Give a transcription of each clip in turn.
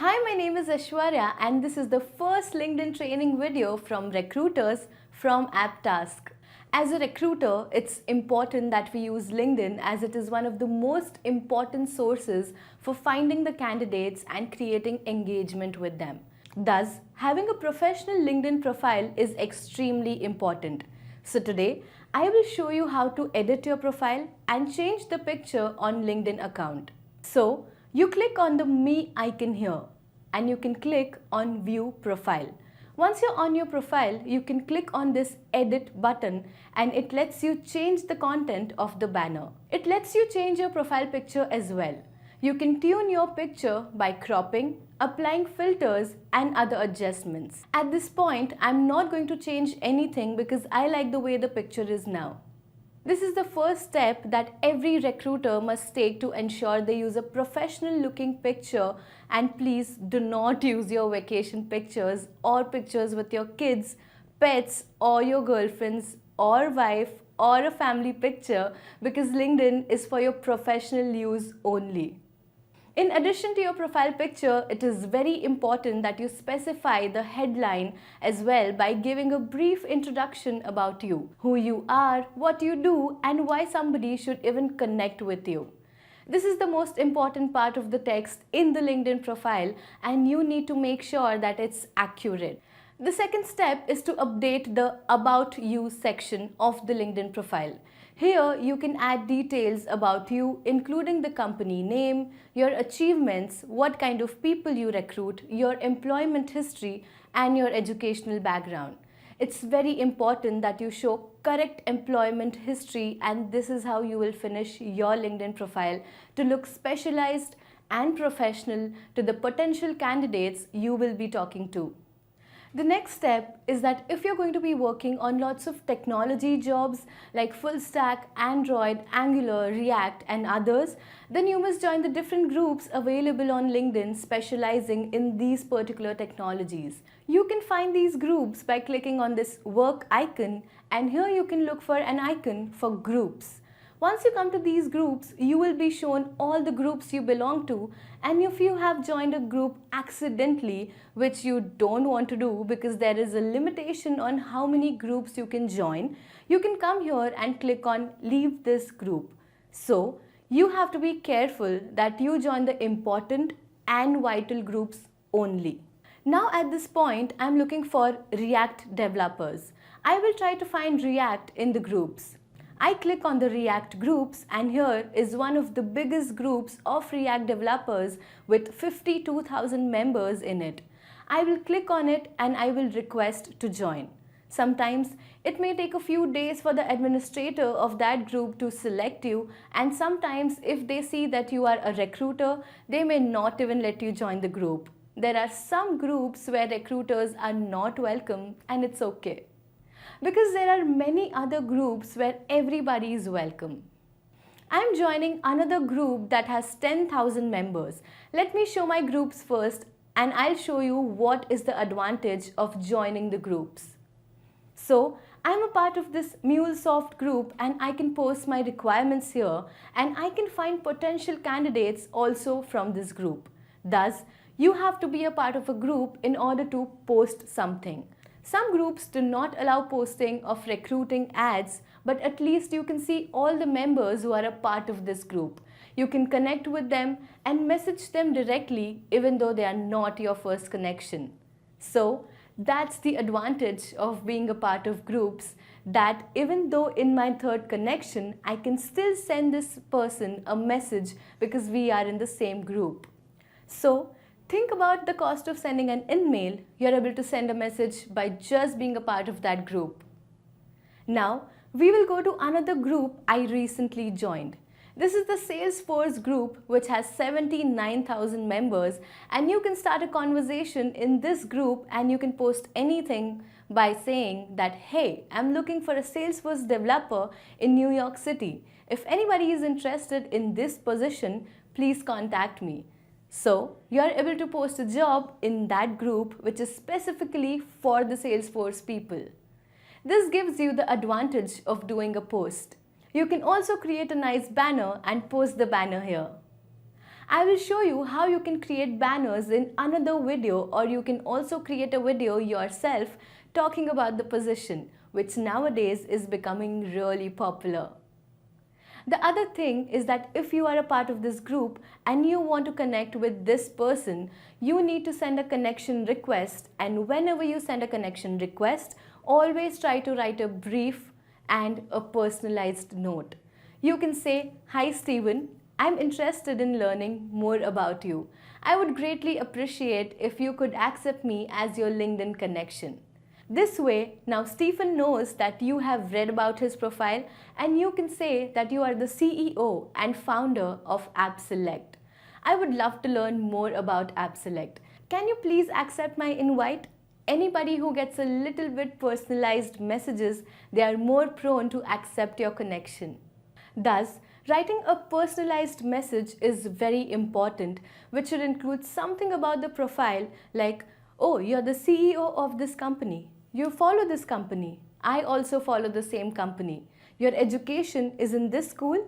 Hi, my name is Aishwarya and this is the first LinkedIn training video from recruiters from AppTask. As a recruiter, it's important that we use LinkedIn as it is one of the most important sources for finding the candidates and creating engagement with them. Thus, having a professional LinkedIn profile is extremely important. So today, I will show you how to edit your profile and change the picture on LinkedIn account. So, you click on the Me icon here and you can click on View Profile. Once you're on your profile, you can click on this Edit button and it lets you change the content of the banner. It lets you change your profile picture as well. You can tune your picture by cropping, applying filters and other adjustments. At this point, I'm not going to change anything because I like the way the picture is now. This is the first step that every recruiter must take to ensure they use a professional looking picture, and please do not use your vacation pictures or pictures with your kids, pets or your girlfriends or wife or a family picture because LinkedIn is for your professional use only. In addition to your profile picture, it is very important that you specify the headline as well by giving a brief introduction about you, who you are, what you do, and why somebody should even connect with you. This is the most important part of the text in the LinkedIn profile, and you need to make sure that it's accurate. The second step is to update the About You section of the LinkedIn profile. Here you can add details about you, including the company name, your achievements, what kind of people you recruit, your employment history, and your educational background. It's very important that you show correct employment history, and this is how you will finish your LinkedIn profile to look specialized and professional to the potential candidates you will be talking to. The next step is that if you're going to be working on lots of technology jobs like full stack, Android, Angular, React and others, then you must join the different groups available on LinkedIn specializing in these particular technologies. You can find these groups by clicking on this work icon, and here you can look for an icon for groups. Once you come to these groups, you will be shown all the groups you belong to, and if you have joined a group accidentally, which you don't want to do because there is a limitation on how many groups you can join, you can come here and click on Leave this group. So, you have to be careful that you join the important and vital groups only. Now at this point, I'm looking for React developers. I will try to find React in the groups. I click on the React groups, and here is one of the biggest groups of React developers with 52,000 members in it. I will click on it and I will request to join. Sometimes it may take a few days for the administrator of that group to select you, and sometimes if they see that you are a recruiter, they may not even let you join the group. There are some groups where recruiters are not welcome, and it's okay, because there are many other groups where everybody is welcome. I am joining another group that has 10,000 members. Let me show my groups first, and I'll show you what is the advantage of joining the groups. So, I'm a part of this MuleSoft group, and I can post my requirements here, and I can find potential candidates also from this group. Thus, you have to be a part of a group in order to post something. Some groups do not allow posting of recruiting ads, but at least you can see all the members who are a part of this group. You can connect with them and message them directly even though they are not your first connection. So that's the advantage of being a part of groups, that even though in my third connection, I can still send this person a message because we are in the same group. So think about the cost of sending an email. You're able to send a message by just being a part of that group. Now, we will go to another group I recently joined. This is the Salesforce group, which has 79,000 members, and you can start a conversation in this group and you can post anything by saying that, hey, I'm looking for a Salesforce developer in New York City. If anybody is interested in this position, please contact me. So, you are able to post a job in that group which is specifically for the Salesforce people. This gives you the advantage of doing a post. You can also create a nice banner and post the banner here. I will show you how you can create banners in another video, or you can also create a video yourself talking about the position, which nowadays is becoming really popular. The other thing is that if you are a part of this group and you want to connect with this person, you need to send a connection request, and whenever you send a connection request, always try to write a brief and a personalized note. You can say, "Hi Steven, I'm interested in learning more about you. I would greatly appreciate if you could accept me as your LinkedIn connection." This way, now Stephen knows that you have read about his profile, and you can say that you are the CEO and founder of AppSelect. I would love to learn more about AppSelect. Can you please accept my invite? Anybody who gets a little bit personalized messages, they are more prone to accept your connection. Thus, writing a personalized message is very important, which should include something about the profile like, "Oh, you're the CEO of this company. You follow this company. I also follow the same company. Your education is in this school.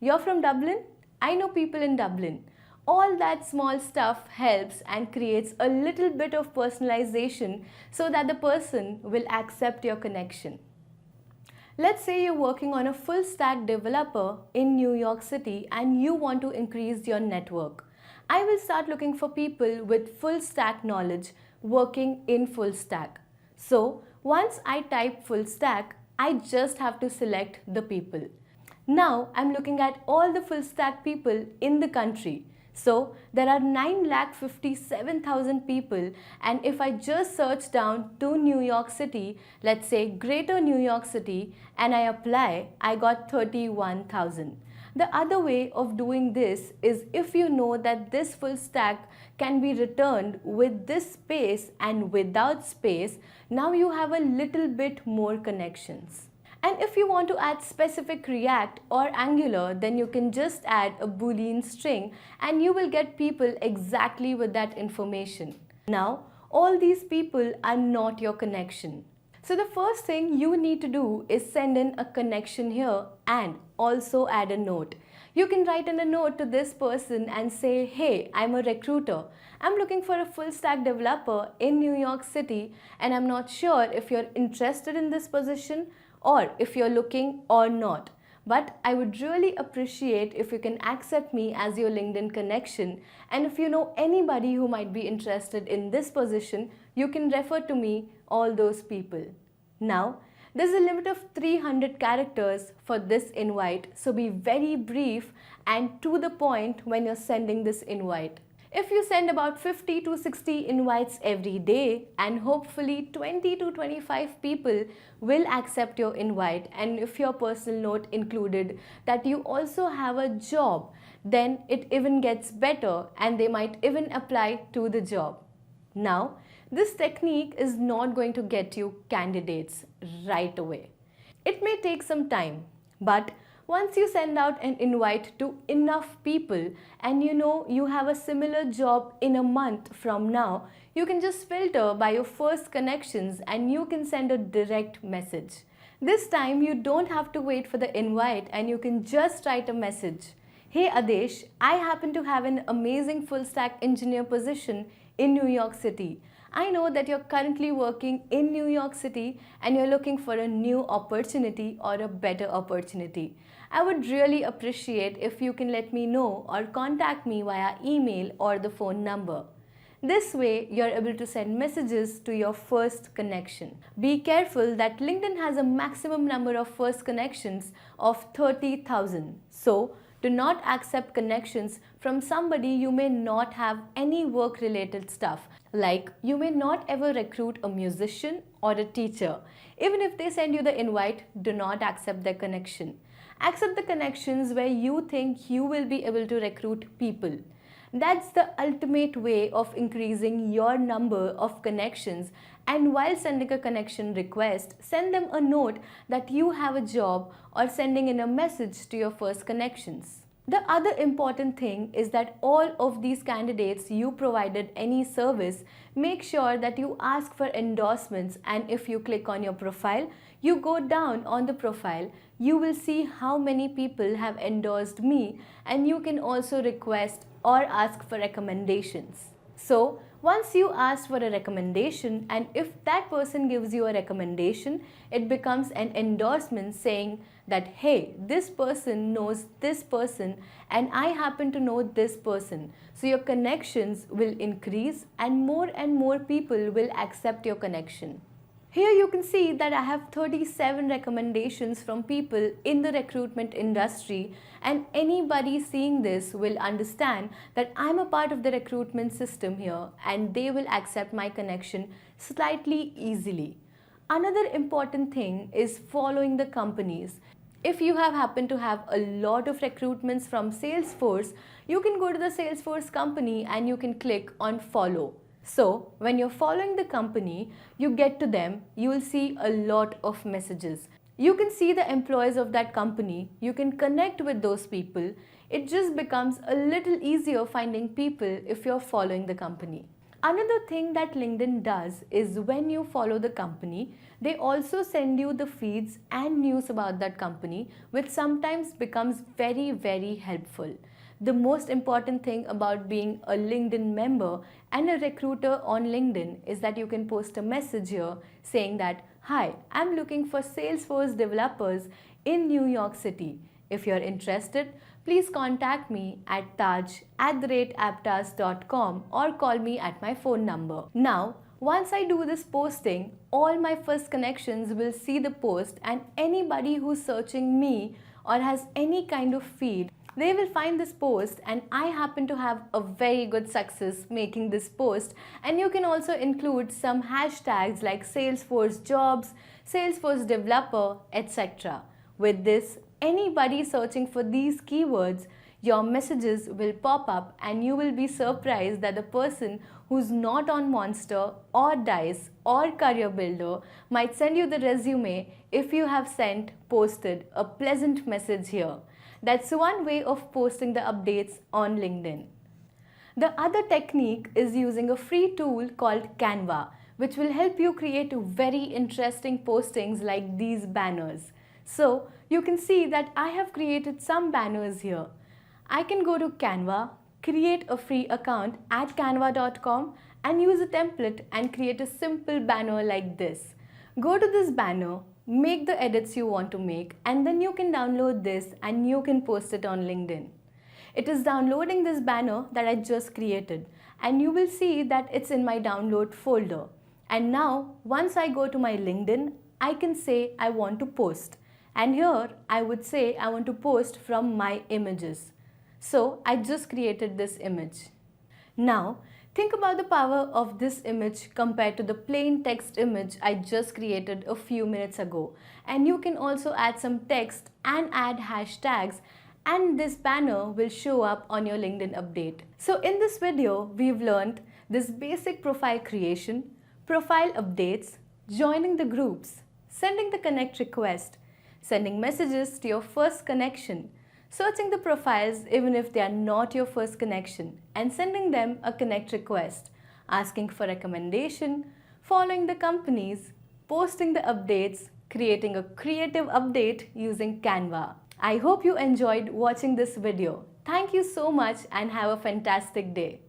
You're from Dublin. I know people in Dublin." All that small stuff helps and creates a little bit of personalization so that the person will accept your connection. Let's say you're working on a full stack developer in New York City and you want to increase your network. I will start looking for people with full stack knowledge working in full stack. So once I type full stack, I just have to select the people. Now I'm looking at all the full stack people in the country. So there are 9,57,000 people, and if I just search down to New York City, let's say Greater New York City, and I apply, I got 31,000. The other way of doing this is if you know that this full stack can be returned with this space and without space, now you have a little bit more connections. And if you want to add specific React or Angular, then you can just add a Boolean string and you will get people exactly with that information. Now, all these people are not your connection. So the first thing you need to do is send in a connection here and also add a note. You can write in a note to this person and say, "Hey, I'm a recruiter. I'm looking for a full stack developer in New York City and I'm not sure if you're interested in this position or if you're looking or not. But I would really appreciate if you can accept me as your LinkedIn connection, and if you know anybody who might be interested in this position, you can refer to me all those people." Now, there's a limit of 300 characters for this invite, so be very brief and to the point when you're sending this invite. If you send about 50 to 60 invites every day, and hopefully 20 to 25 people will accept your invite, and if your personal note included that you also have a job, then it even gets better and they might even apply to the job. Now, this technique is not going to get you candidates right away. It may take some time, but once you send out an invite to enough people and you know you have a similar job in a month from now, you can just filter by your first connections and you can send a direct message. This time you don't have to wait for the invite and you can just write a message. "Hey Adesh, I happen to have an amazing full stack engineer position in New York City. I know that you're currently working in New York City and you're looking for a new opportunity or a better opportunity. I would really appreciate if you can let me know or contact me via email or the phone number." This way, you're able to send messages to your first connection. Be careful that LinkedIn has a maximum number of first connections of 30,000. So, do not accept connections from somebody you may not have any work related stuff. Like, you may not ever recruit a musician or a teacher. Even if they send you the invite, do not accept their connection. Accept the connections where you think you will be able to recruit people. That's the ultimate way of increasing your number of connections, and while sending a connection request, send them a note that you have a job or sending in a message to your first connections. The other important thing is that all of these candidates you provided any service, make sure that you ask for endorsements, and if you click on your profile, you go down on the profile, you will see how many people have endorsed me, and you can also request or ask for recommendations. So once you ask for a recommendation, and if that person gives you a recommendation, it becomes an endorsement saying that, hey, this person knows this person and I happen to know this person. So your connections will increase and more people will accept your connection. Here you can see that I have 37 recommendations from people in the recruitment industry, and anybody seeing this will understand that I'm a part of the recruitment system here and they will accept my connection slightly easily. Another important thing is following the companies. If you have happened to have a lot of recruitments from Salesforce, you can go to the Salesforce company and you can click on follow. So when you're following the company, you get to them, you will see a lot of messages. You can see the employees of that company, you can connect with those people. It just becomes a little easier finding people if you're following the company. Another thing that LinkedIn does is when you follow the company, they also send you the feeds and news about that company, which sometimes becomes very helpful. The most important thing about being a LinkedIn member and a recruiter on LinkedIn is that you can post a message here saying that, hi, I'm looking for Salesforce developers in New York City. If you're interested, please contact me at taj@aptas.com or call me at my phone number. Now, once I do this posting, all my first connections will see the post, and anybody who's searching me or has any kind of feed, they will find this post, and I happen to have a very good success making this post. And you can also include some hashtags like Salesforce jobs, Salesforce developer, etc. With this, anybody searching for these keywords, your messages will pop up and you will be surprised that the person who's not on Monster or Dice or Career Builder might send you the resume if you have posted a pleasant message here. That's one way of posting the updates on LinkedIn. The other technique is using a free tool called Canva, which will help you create very interesting postings like these banners. So you can see that I have created some banners here. I can go to Canva, create a free account at canva.com and use a template and create a simple banner like this. Go to this banner, make the edits you want to make, and then you can download this and you can post it on LinkedIn. It is downloading this banner that I just created, and you will see that it's in my download folder. And now once I go to my LinkedIn, I can say I want to post, and here I would say I want to post from my images. So I just created this image. Now think about the power of this image compared to the plain text image I just created a few minutes ago. And you can also add some text and add hashtags, and this banner will show up on your LinkedIn update. So in this video, we've learned this basic profile creation, profile updates, joining the groups, sending the connect request, sending messages to your first connection, searching the profiles even if they are not your first connection, and sending them a connect request, asking for recommendation, following the companies, posting the updates, creating a creative update using Canva. I hope you enjoyed watching this video. Thank you so much and have a fantastic day.